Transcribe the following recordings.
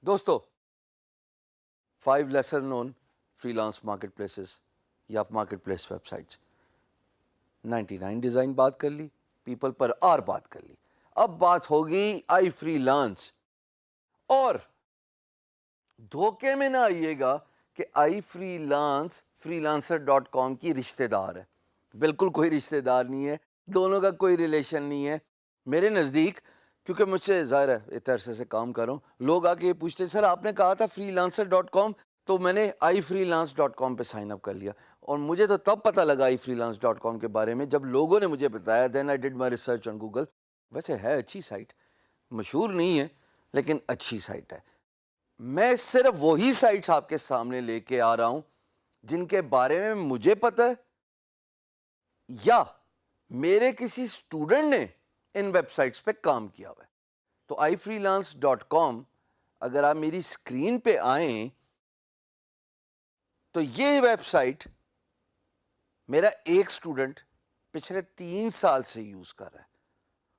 دوستو 5 lesser known freelance marketplaces یا market place web sites. 99 design بات کر لی, پیپل پر آر بات کر لی, اب بات ہوگی آئی فری لانس. اور دھوکے میں نہ آئیے گا کہ آئی فری لانس freelancer.com کی رشتہ دار ہے. بالکل کوئی رشتہ دار نہیں ہے, دونوں کا کوئی ریلیشن نہیں ہے. میرے نزدیک, کیونکہ مجھ سے ظاہر ہے اتنے عرصے سے کام کر رہا ہوں, لوگ آ کے یہ پوچھتے سر آپ نے کہا تھا freelancer.com, تو میں نے iFreelance.com پہ سائن اپ کر لیا. اور مجھے تو تب پتہ لگا iFreelance.com کے بارے میں جب لوگوں نے مجھے بتایا. Then I did my research on Google. ویسے ہے اچھی سائٹ, مشہور نہیں ہے لیکن اچھی سائٹ ہے. میں صرف وہی سائٹس آپ کے سامنے لے کے آ رہا ہوں جن کے بارے میں مجھے پتہ ہے یا میرے کسی اسٹوڈنٹ نے ان ویب سائٹس پہ کام کیا ہوا ہے. تو iFreelance.com اگر آپ میری اسکرین پہ آئیں تو یہ ویب سائٹ میرا ایک اسٹوڈنٹ پچھلے 3 سال سے یوز کر رہا ہے,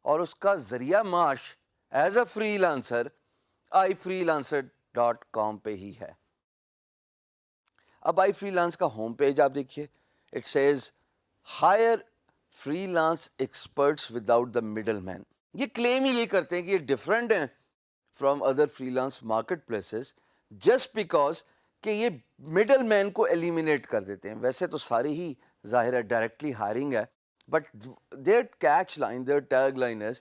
اور اس کا ذریعہ معاش as a free lancer iFreelancer.com پہ ہی ہے. اب iFreelance کا ہوم پیج آپ دیکھیے, it says hire freelance experts without the middle man. یہ کلیم ہی یہ کرتے ہیں کہ یہ ڈفرینٹ ہیں from other free lance market places just because کہ یہ مڈل مین کو ایلیمینیٹ کر دیتے ہیں. ویسے تو ساری ہی ظاہر ہے ڈائریکٹلی ہائرنگ ہے, but there catch line, there tag line ہے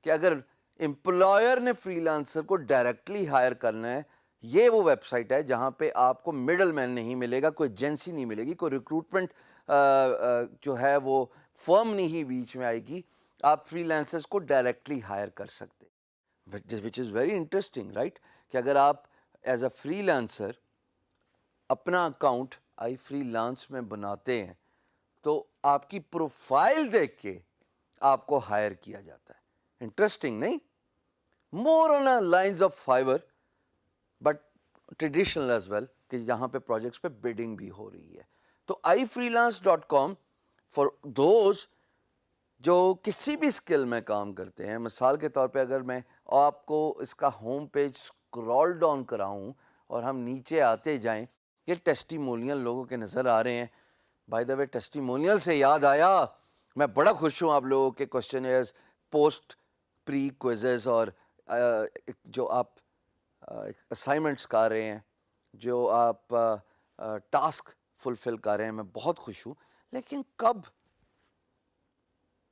کہ اگر امپلائر نے فری لانسر کو ڈائریکٹلی ہائر کرنا ہے, یہ وہ ویب سائٹ ہے جہاں پہ آپ کو مڈل مین نہیں ملے گا, کوئی ایجنسی نہیں ملے گی, کوئی ریکروٹمنٹ جو ہے وہ فرم نہیں ہی بیچ میں آئے گی. آپ فری لانسرز کو ڈائریکٹلی ہائر کر سکتے, وچ از ویری انٹرسٹنگ رائٹ, کہ اگر آپ ایز اے فری لانسر اپنا اکاؤنٹ آئی فری لانس میں بناتے ہیں تو آپ کی پروفائل دیکھ کے آپ کو ہائر کیا جاتا ہے. انٹرسٹنگ نہیں؟ More on lines of fiber but traditional as well, کہ جہاں پہ پروجیکٹس پہ بڈنگ بھی ہو رہی ہے. تو iFreelance.com فار دوز جو کسی بھی اسکل میں کام کرتے ہیں. مثال کے طور پہ اگر میں آپ کو اس کا ہوم پیج اسکرول ڈاؤن کراؤں اور ہم نیچے آتے جائیں, یہ ٹیسٹیمونیل لوگوں کے نظر آ رہے ہیں. بائی دا وے ٹیسٹیمونیل سے یاد آیا, میں بڑا خوش ہوں آپ لوگوں کے کوشچنئرز, پوسٹ پری کوئزز اور جو آپ اسائنمنٹس کر رہے ہیں, جو آپ ٹاسک فلفل کر رہے ہیں, میں بہت خوش ہوں. لیکن کب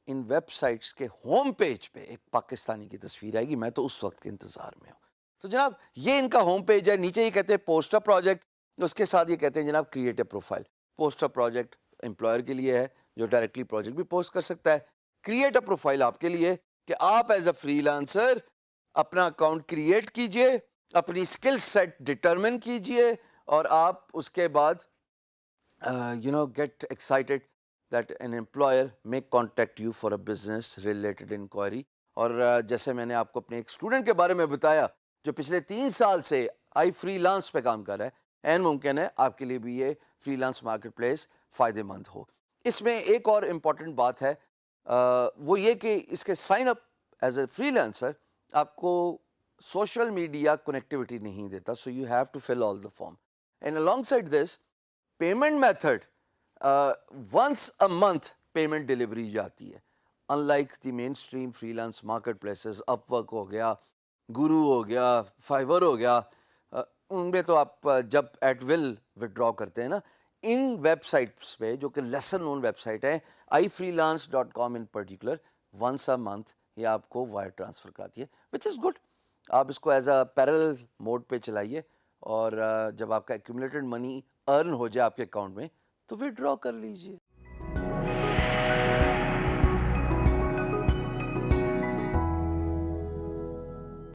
ان ویب سائٹس کے ہوم پیج پہ ایک پاکستانی کی تصویر آئے گی, میں تو اس وقت کے انتظار میں ہوں. تو جناب یہ ان کا ہوم پیج ہے. نیچے یہ کہتے ہیں پوسٹ اے پروجیکٹ, اس کے ساتھ یہ کہتے ہیں جناب create a profile. Post a project employer کے لیے ہے جو ڈائریکٹلی پروجیکٹ بھی پوسٹ کر سکتا ہے. کریٹ اے پروفائل آپ کے لیے کہ آپ ایز اے فری لانسر اپنا اکاؤنٹ کریٹ کیجئے, اپنی اسکل سیٹ ڈٹرمن کیجئے, اور آپ اس کے بعد get excited that an employer may contact you for a business related inquiry. اور جیسے میں نے آپ کو اپنے ایک اسٹوڈنٹ کے بارے میں بتایا جو پچھلے 3 سال سے آئی فری لانس پہ کام کر رہا ہے, این ممکن ہے آپ کے لیے بھی یہ فری لانس مارکیٹ پلیس فائدہ مند ہو. اس میں ایک اور امپورٹنٹ بات ہے, وہ یہ کہ اس کے sign up as a freelancer آپ کو سوشل میڈیا کنیکٹیوٹی نہیں دیتا, so you have to fill all the form. And alongside this payment method once a month payment delivery جاتی ہے, unlike the mainstream freelance marketplaces. Upwork ہو گیا, Guru ہو گیا, fibre ہو گیا, ان میں تو آپ جب ایٹ ول وڈرا کرتے ہیں نا, ان ویب سائٹس پہ جو کہ لیسر نون ویب سائٹ ہے iFreelance.com in particular, once a month یہ آپ کو وائر ٹرانسفر کراتی ہے, وچ از گڈ. آپ اس کو ایز اے پیرل موڈ پہ چلائیے, اور جب آپ کا ایکومولیٹڈ منی ارن ہو جائے آپ کے اکاؤنٹ میں تو وڈرا کر لیجئے.